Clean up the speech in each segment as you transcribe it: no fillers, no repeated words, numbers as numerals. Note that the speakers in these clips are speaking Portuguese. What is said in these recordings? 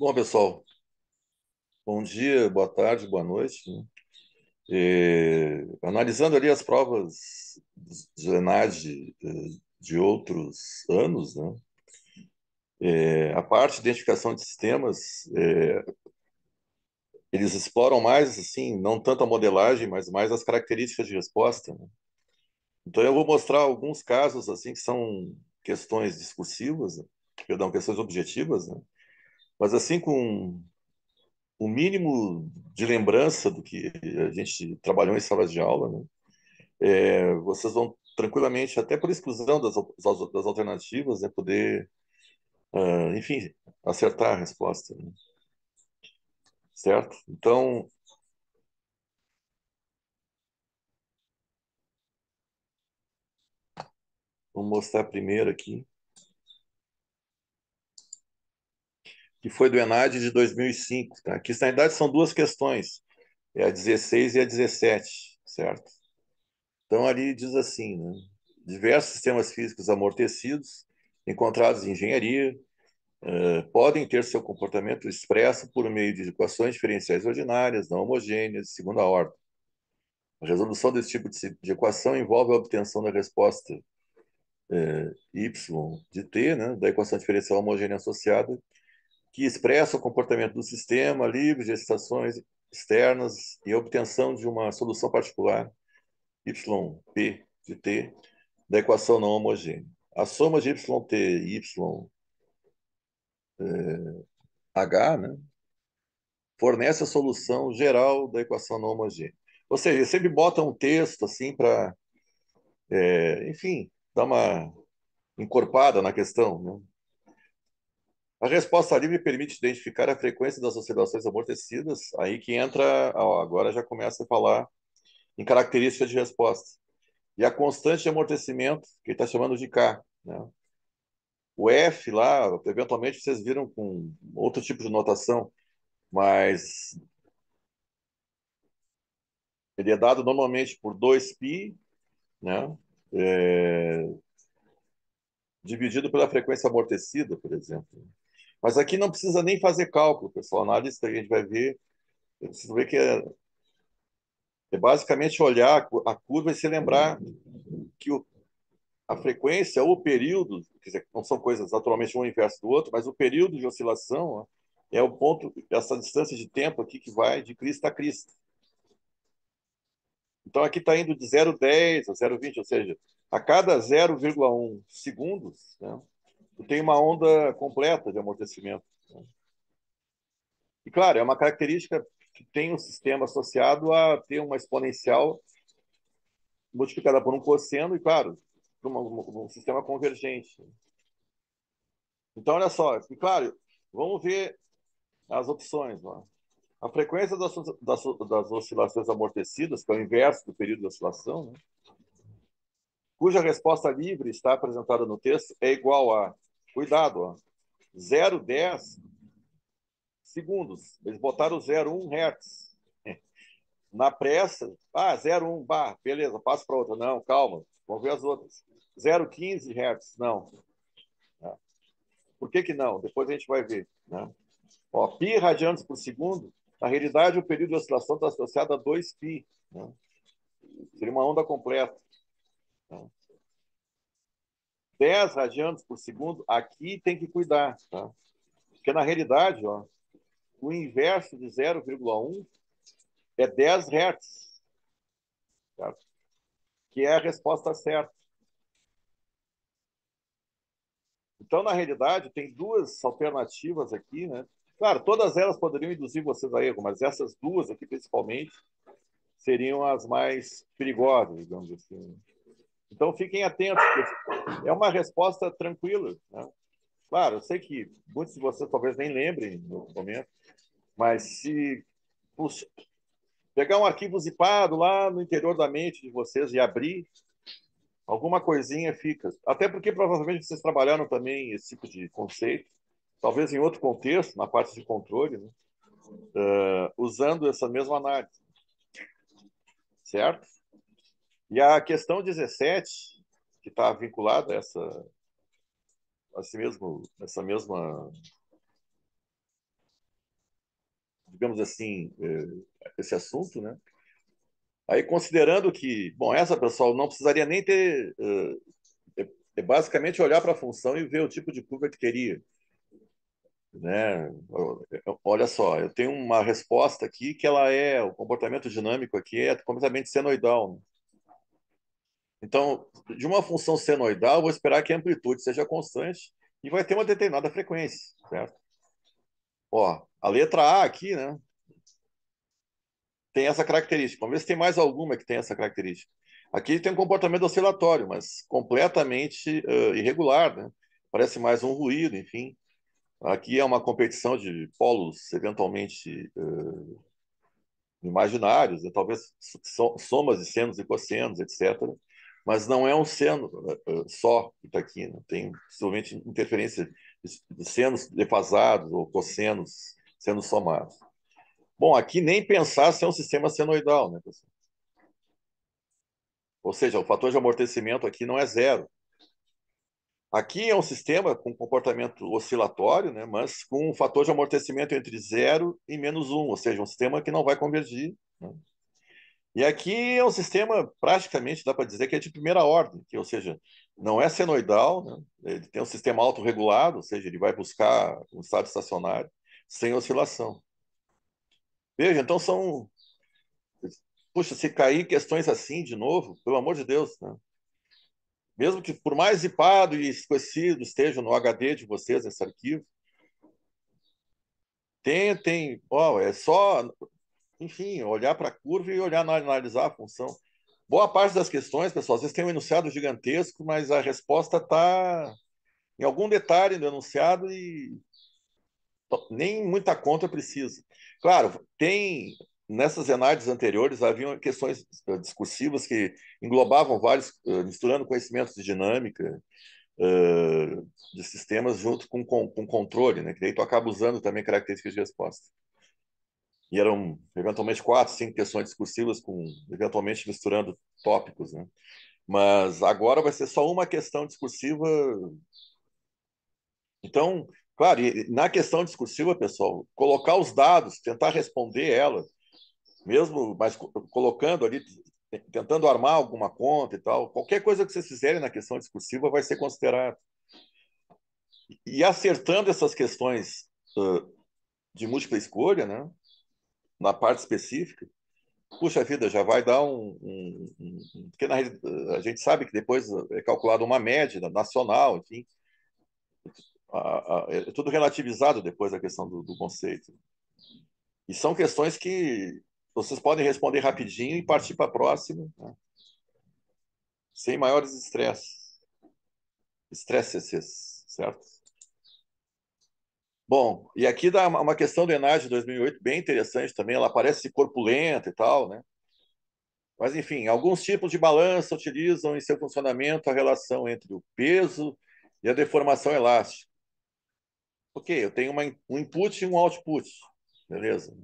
Bom, pessoal, bom dia, boa tarde, boa noite, né? Analisando ali as provas de ENAD de outros anos, né? A parte de identificação de sistemas, eles exploram mais, assim, não tanto a modelagem, mas mais as características de resposta, né? Então, eu vou mostrar alguns casos, assim, que são questões discursivas, né? Perdão, questões objetivas, né? Mas, assim, com o mínimo de lembrança do que a gente trabalhou em salas de aula, né? Vocês vão tranquilamente, até por exclusão das alternativas, né, poder, enfim, acertar a resposta, né? Certo? Então, vamos mostrar primeiro aqui, que foi do ENAD de 2005, tá? Que, na verdade, são duas questões, é a 16 e a 17, certo? Então, ali diz assim, né? Diversos sistemas físicos amortecidos encontrados em engenharia podem ter seu comportamento expresso por meio de equações diferenciais ordinárias, não homogêneas, de segunda ordem. A resolução desse tipo de equação envolve a obtenção da resposta y de t, né, da equação diferencial homogênea associada, que expressa o comportamento do sistema livre de excitações externas e a obtenção de uma solução particular yp de t da equação não homogênea. A soma de yt e yh, né, fornece a solução geral da equação não homogênea. Ou seja, ele sempre bota um texto assim para, enfim, dar uma encorpada na questão, né? A resposta livre permite identificar a frequência das oscilações amortecidas, aí que entra, ó, agora já começa a falar em características de resposta. E a constante de amortecimento, que ele está chamando de K, né? O F lá, eventualmente vocês viram com outro tipo de notação, mas ele é dado normalmente por 2π, né? É, dividido pela frequência amortecida, por exemplo. Mas aqui não precisa nem fazer cálculo, pessoal. A análise que a gente vai ver, você vê que é basicamente olhar a curva e se lembrar que a frequência ou o período, quer dizer, não são coisas naturalmente um inverso do outro, mas o período de oscilação, ó, é o ponto, essa distância de tempo aqui que vai de crista a crista. Então aqui está indo de 0,10 a 0,20, ou seja, a cada 0,1 segundos, né, tu tem uma onda completa de amortecimento, né? E claro, é uma característica que tem um sistema associado a ter uma exponencial multiplicada por um cosseno e, claro, para um sistema convergente. Então, olha só, e claro, vamos ver as opções, ó. A frequência das oscilações amortecidas, que é o inverso do período de oscilação, né, cuja resposta livre está apresentada no texto, é igual a, cuidado, ó, 0,10 segundos. Eles botaram 0,1 Hz. Na pressa, 0,1, beleza, passa para outra. Não, calma, vamos ver as outras. 0,15 Hz, não. Por que que não? Depois a gente vai ver, né? Ó, π radianos por segundo, na realidade o período de oscilação está associado a 2π, né? Seria uma onda completa, né? 10 radianos por segundo, aqui tem que cuidar, tá? Porque na realidade, ó, o inverso de 0,1 é 10 Hz, certo? Que é a resposta certa. Então, na realidade, tem duas alternativas aqui, né? Claro, todas elas poderiam induzir vocês a erro, mas essas duas aqui, principalmente, seriam as mais perigosas, digamos assim. Então, fiquem atentos, porque é uma resposta tranquila, né? Claro, eu sei que muitos de vocês talvez nem lembrem no momento, mas se puxa, pegar um arquivo zipado lá no interior da mente de vocês e abrir, alguma coisinha fica. Até porque provavelmente vocês trabalharam também esse tipo de conceito, talvez em outro contexto, na parte de controle, né? Usando essa mesma análise, certo? E a questão 17, que está vinculada a essa mesma digamos assim, esse assunto, né? Aí, considerando que, bom, essa, pessoal, não precisaria nem ter, basicamente olhar para a função e ver o tipo de curva que teria, né? Olha só, eu tenho uma resposta aqui que o comportamento dinâmico aqui é completamente senoidal, né? Então, de uma função senoidal, eu vou esperar que a amplitude seja constante e vai ter uma determinada frequência, certo? Ó, a letra A aqui, né, tem essa característica. Vamos ver se tem mais alguma que tem essa característica. Aqui tem um comportamento oscilatório, mas completamente irregular, né? Parece mais um ruído, enfim. Aqui é uma competição de polos eventualmente imaginários, né? Talvez somas de senos e cossenos, etc. Mas não é um seno só que está aqui, né? Tem possivelmente interferência de senos defasados ou cossenos sendo somados. Bom, aqui nem pensar se é um sistema senoidal, né, pessoal? Ou seja, o fator de amortecimento aqui não é zero. Aqui é um sistema com comportamento oscilatório, né, mas com um fator de amortecimento entre zero e -1, ou seja, um sistema que não vai convergir, né? E aqui é um sistema, praticamente, dá para dizer que é de primeira ordem, que, ou seja, não é senoidal, né? Ele tem um sistema autorregulado, ou seja, ele vai buscar um estado estacionário, sem oscilação. Veja, então são... Puxa, se cair questões assim de novo, pelo amor de Deus, né? Mesmo que por mais zipado e esquecido esteja no HD de vocês esse arquivo, tentem, ó, é só, enfim, olhar para a curva e olhar, analisar a função. Boa parte das questões, pessoal, às vezes tem um enunciado gigantesco, mas a resposta está em algum detalhe do enunciado e nem muita conta precisa. Claro, tem nessas análises anteriores haviam questões discursivas que englobavam vários, misturando conhecimentos de dinâmica, de sistemas junto com controle, né? Que daí tu acaba usando também características de resposta. E eram eventualmente 4, 5 questões discursivas com eventualmente misturando tópicos, né? Mas agora vai ser só uma questão discursiva. Então, claro, e na questão discursiva, pessoal, colocar os dados, tentar responder ela, mesmo, mas colocando ali, tentando armar alguma conta e tal, qualquer coisa que vocês fizerem na questão discursiva vai ser considerado. E acertando essas questões de múltipla escolha, né, na parte específica, puxa vida, já vai dar porque a gente sabe que depois é calculada uma média nacional, enfim, é tudo relativizado depois da questão do conceito. E são questões que vocês podem responder rapidinho e partir para a próxima, né? Sem maiores estresses, certo? Bom, e aqui dá uma questão do ENAD de 2008 bem interessante também. Ela parece corpulenta e tal, né? Mas, enfim, alguns tipos de balança utilizam em seu funcionamento a relação entre o peso e a deformação elástica. Ok, eu tenho um input e um output, beleza?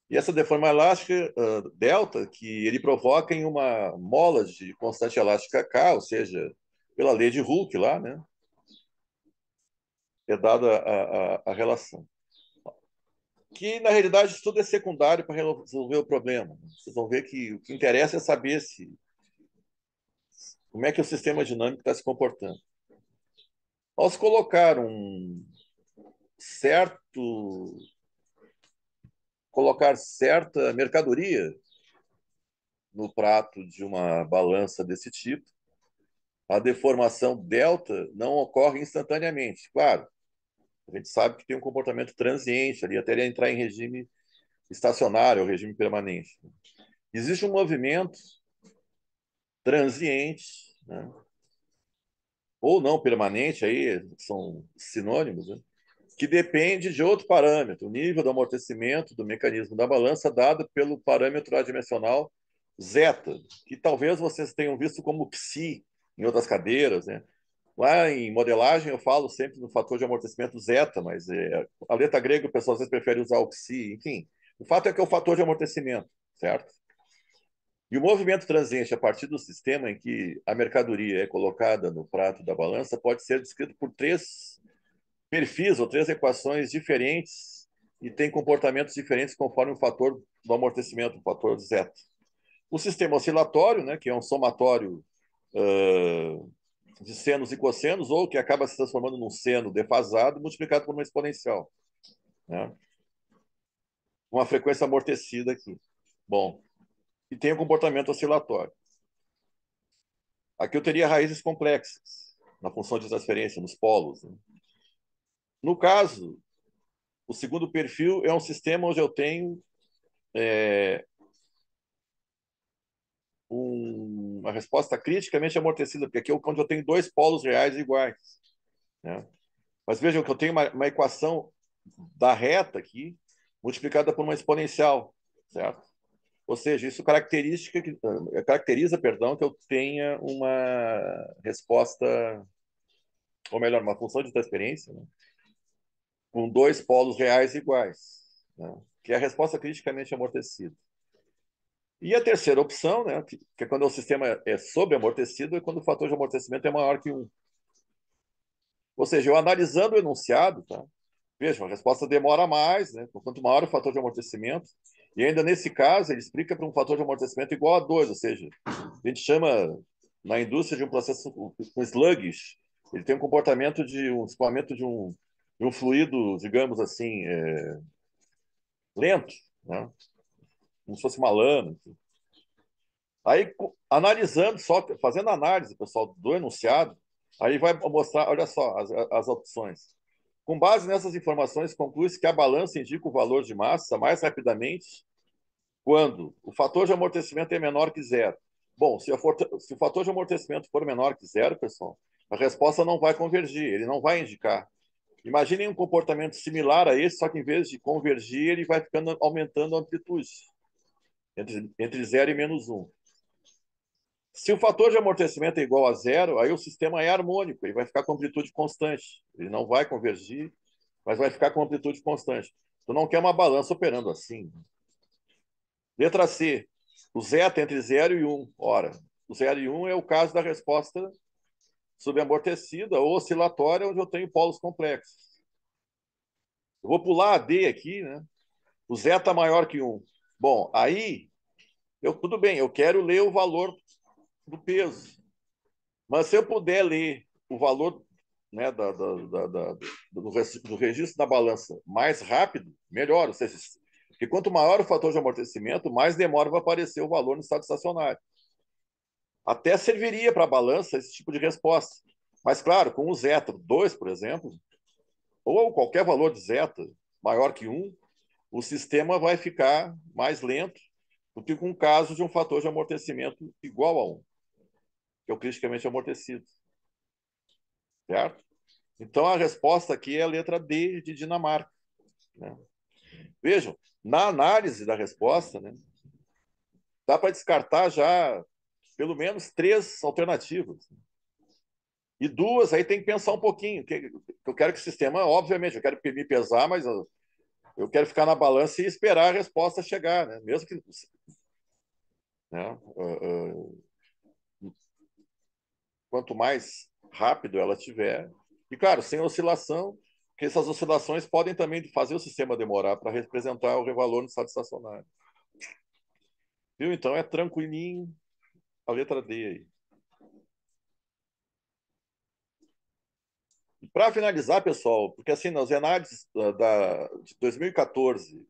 E essa deformação elástica delta, que ele provoca em uma mola de constante elástica K, ou seja, pela lei de Hooke lá, né? É dada a relação. Que, na realidade, isso tudo é secundário para resolver o problema. Vocês vão ver que o que interessa é saber como é que o sistema dinâmico está se comportando. Ao se colocar certo, colocar certa mercadoria no prato de uma balança desse tipo, a deformação delta não ocorre instantaneamente. Claro, a gente sabe que tem um comportamento transiente ali, até ele entrar em regime estacionário ou regime permanente. Existe um movimento transiente, né? Ou não permanente, aí são sinônimos, né? Que depende de outro parâmetro, o nível do amortecimento do mecanismo da balança dado pelo parâmetro adimensional zeta, que talvez vocês tenham visto como psi em outras cadeiras, né? Lá em modelagem eu falo sempre do fator de amortecimento zeta, mas a letra grega o pessoal às vezes prefere usar o psi, enfim. O fato é que é o fator de amortecimento, certo? E o movimento transiente a partir do sistema em que a mercadoria é colocada no prato da balança pode ser descrito por três perfis ou três equações diferentes e têm comportamentos diferentes conforme o fator do amortecimento, o fator zeta. O sistema oscilatório, né, que é um somatório de senos e cossenos, ou que acaba se transformando num seno defasado multiplicado por uma exponencial, né? Uma frequência amortecida aqui. Bom, e tem o comportamento oscilatório. Aqui eu teria raízes complexas na função de transferência, nos polos, né? No caso, o segundo perfil é um sistema onde eu tenho uma resposta criticamente amortecida, porque aqui é onde eu tenho dois polos reais iguais, né? Mas vejam que eu tenho uma equação da reta aqui, multiplicada por uma exponencial, certo? Ou seja, isso caracteriza, perdão, que eu tenha uma resposta, ou melhor, uma função de transferência, né, com dois polos reais iguais, né, que é a resposta criticamente amortecida. E a terceira opção, né, que é quando o sistema é sobreamortecido, é quando o fator de amortecimento é maior que 1. Ou seja, eu analisando o enunciado, tá? Veja, a resposta demora mais, né? Quanto maior o fator de amortecimento, e ainda nesse caso, ele explica para um fator de amortecimento igual a 2, ou seja, a gente chama na indústria de um processo com sluggish, ele tem um comportamento de um escoamento de um fluido, digamos assim, lento, né? Como se fosse uma lama. Aí, analisando, só fazendo análise, pessoal, do enunciado, aí vai mostrar, olha só, as opções. Com base nessas informações, conclui-se que a balança indica o valor de massa mais rapidamente quando o fator de amortecimento é menor que zero. Bom, se o fator de amortecimento for menor que zero, pessoal, a resposta não vai convergir, ele não vai indicar. Imaginem um comportamento similar a esse, só que em vez de convergir, ele vai ficando aumentando a amplitude entre 0 e menos 1. Se o fator de amortecimento é igual a zero, aí o sistema é harmônico, ele vai ficar com amplitude constante. Ele não vai convergir, mas vai ficar com amplitude constante. Tu não quer uma balança operando assim. Letra C. O zeta entre 0 e 1. Ora, o 0 e 1 é o caso da resposta subamortecida ou oscilatória, onde eu tenho polos complexos. Eu vou pular a D aqui, né? O zeta maior que 1. Bom, aí, tudo bem, eu quero ler o valor do peso. Mas se eu puder ler o valor, né, do registro da balança mais rápido, melhor. Ou seja, porque quanto maior o fator de amortecimento, mais demora para aparecer o valor no estado estacionário. Até serviria para a balança esse tipo de resposta. Mas, claro, com o zeta 2, por exemplo, ou qualquer valor de zeta maior que 1, o sistema vai ficar mais lento do que com o caso de um fator de amortecimento igual a 1, que é o criticamente amortecido. Certo? Então, a resposta aqui é a letra D de Dinamarca, né? Vejam, na análise da resposta, né, dá para descartar já pelo menos três alternativas. E duas, aí tem que pensar um pouquinho. Que eu quero que o sistema, obviamente, eu quero me pesar, mas eu quero ficar na balança e esperar a resposta chegar, né? Mesmo que. Né, quanto mais rápido ela tiver. E, claro, sem oscilação, porque essas oscilações podem também fazer o sistema demorar para representar o valor no estado estacionário. Viu? Então é tranquilinho a letra D aí. Para finalizar, pessoal, porque assim, nas análises de 2014,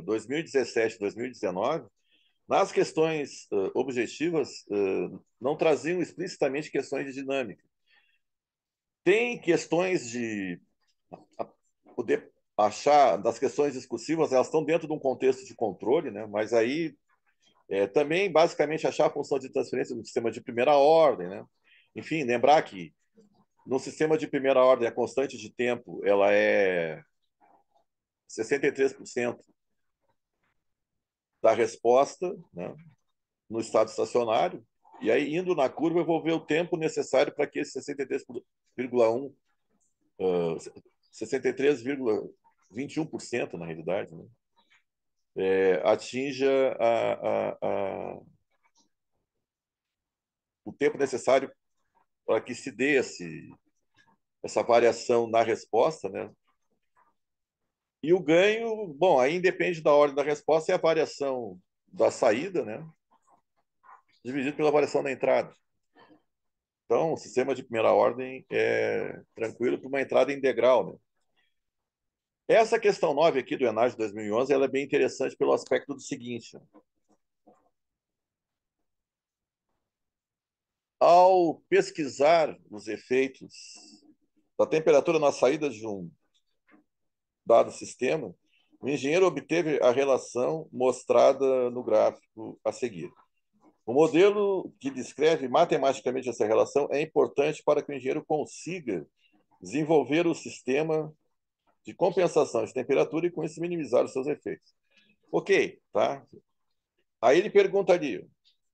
2017, 2019, nas questões objetivas, não traziam explicitamente questões de dinâmica. Tem questões de poder achar, das questões discursivas, elas estão dentro de um contexto de controle, né? Mas aí também, basicamente, achar a função de transferência no sistema de primeira ordem, né? Enfim, lembrar que no sistema de primeira ordem, a constante de tempo ela é 63% da resposta, né, no estado estacionário, e aí indo na curva eu vou ver o tempo necessário para que esse 63,1, 63,21% na realidade, né, atinja o tempo necessário para que se dê essa variação na resposta, né? E o ganho, bom, aí independe da ordem da resposta, é a variação da saída, né? Dividido pela variação da entrada. Então, o sistema de primeira ordem é tranquilo para uma entrada integral, né? Essa questão 9 aqui do ENAD de 2011, ela é bem interessante pelo aspecto do seguinte: né? Ao pesquisar os efeitos da temperatura na saída de um dado sistema, o engenheiro obteve a relação mostrada no gráfico a seguir. O modelo que descreve matematicamente essa relação é importante para que o engenheiro consiga desenvolver o sistema de compensação de temperatura e, com isso, minimizar os seus efeitos. Ok, tá? Aí ele perguntaria,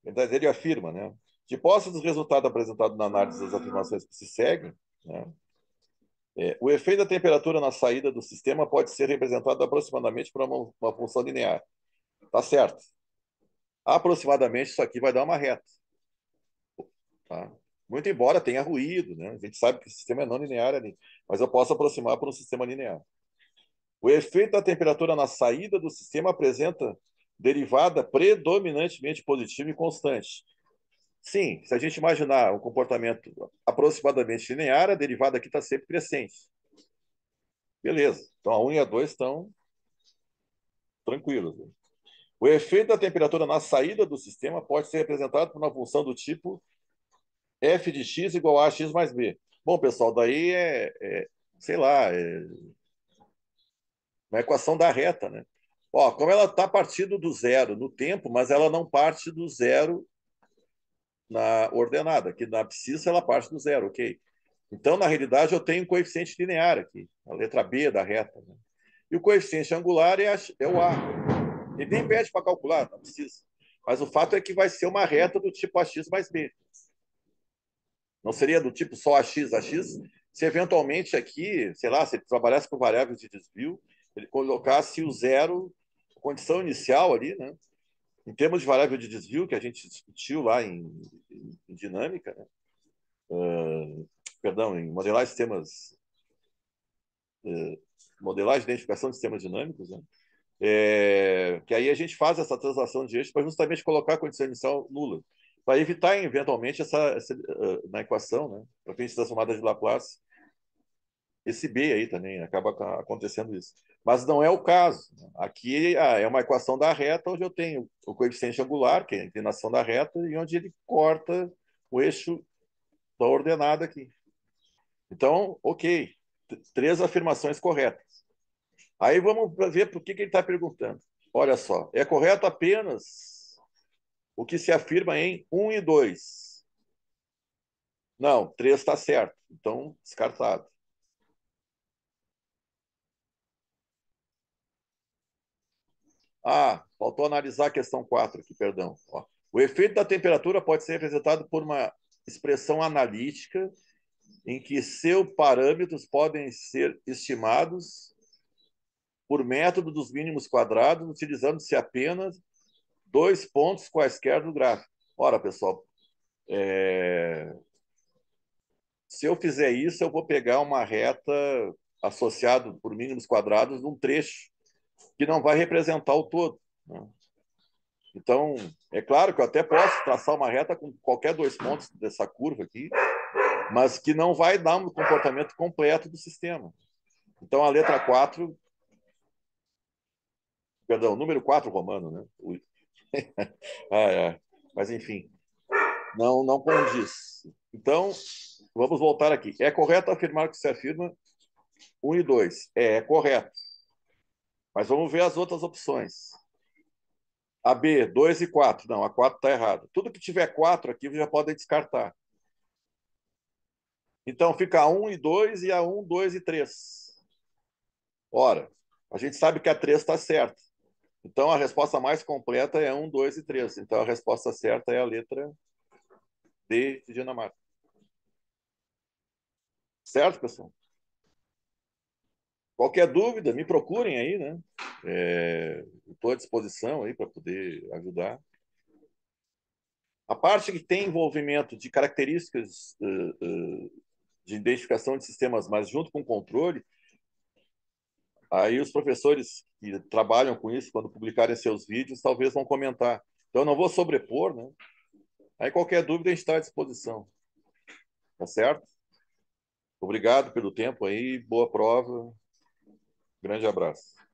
ele afirma, né? De posse dos resultados apresentados na análise das afirmações que se seguem, né? O efeito da temperatura na saída do sistema pode ser representado aproximadamente por uma função linear. Tá certo. Aproximadamente isso aqui vai dar uma reta. Tá? Muito embora tenha ruído, né? A gente sabe que o sistema é não linear ali, mas eu posso aproximar para um sistema linear. O efeito da temperatura na saída do sistema apresenta derivada predominantemente positiva e constante. Sim, se a gente imaginar um comportamento aproximadamente linear, a derivada aqui está sempre crescente. Beleza. Então a 1 e a 2 estão tranquilos. Né? O efeito da temperatura na saída do sistema pode ser representado por uma função do tipo f de x igual a x mais b. Bom, pessoal, daí sei lá, uma equação da reta, né? Ó, como ela está partindo do zero no tempo, mas ela não parte do zero na ordenada, que na abscissa ela parte do zero, ok? Então, na realidade, eu tenho um coeficiente linear aqui, a letra B da reta. Né? E o coeficiente angular é o A. Ele nem pede para calcular, não precisa. Mas o fato é que vai ser uma reta do tipo AX mais B. Não seria do tipo só AX. AX, se eventualmente aqui, sei lá, se ele trabalhasse com variáveis de desvio, ele colocasse o zero, a condição inicial ali, né? Em termos de variável de desvio, que a gente discutiu lá em dinâmica, né? Perdão, em modelagem de identificação de sistemas dinâmicos, né? Que aí a gente faz essa translação de eixo para justamente colocar a condição inicial nula, para evitar eventualmente na equação, né, para fins de transformada de Laplace, esse B aí também acaba acontecendo isso. Mas não é o caso. Aqui é uma equação da reta onde eu tenho o coeficiente angular, que é a inclinação da reta, e onde ele corta o eixo da ordenada aqui. Então, ok, três afirmações corretas. Aí vamos ver por que ele está perguntando. Olha só, é correto apenas o que se afirma em 1 e 2. Não, 3 está certo. Então, descartado. Ah, faltou analisar a questão 4 aqui, perdão. Ó, o efeito da temperatura pode ser representado por uma expressão analítica em que seus parâmetros podem ser estimados por método dos mínimos quadrados, utilizando-se apenas dois pontos quaisquer do gráfico. Ora, pessoal, se eu fizer isso, eu vou pegar uma reta associado por mínimos quadrados num trecho que não vai representar o todo. Né? Então, é claro que eu até posso traçar uma reta com qualquer dois pontos dessa curva aqui, mas que não vai dar um comportamento completo do sistema. Então, a letra 4, perdão, número 4 romano, né? Mas, enfim, não condiz. Então, vamos voltar aqui. É correto afirmar que se afirma 1 e 2? É correto. Mas vamos ver as outras opções. A B, 2 e 4. Não, a 4 está errada. Tudo que tiver 4 aqui, já podem descartar. Então, fica a 1 e 2 e a 1, 2 e 3. Ora, a gente sabe que a 3 está certa. Então, a resposta mais completa é 1, 2 e 3. Então, a resposta certa é a letra D de Dinamarca. Certo, pessoal? Qualquer dúvida, me procurem aí, né? Estou à disposição aí para poder ajudar. A parte que tem envolvimento de características de identificação de sistemas, mas junto com o controle, aí os professores que trabalham com isso, quando publicarem seus vídeos, talvez vão comentar. Então, eu não vou sobrepor, né? Aí qualquer dúvida a gente está à disposição. Tá certo? Obrigado pelo tempo aí, boa prova. Grande abraço.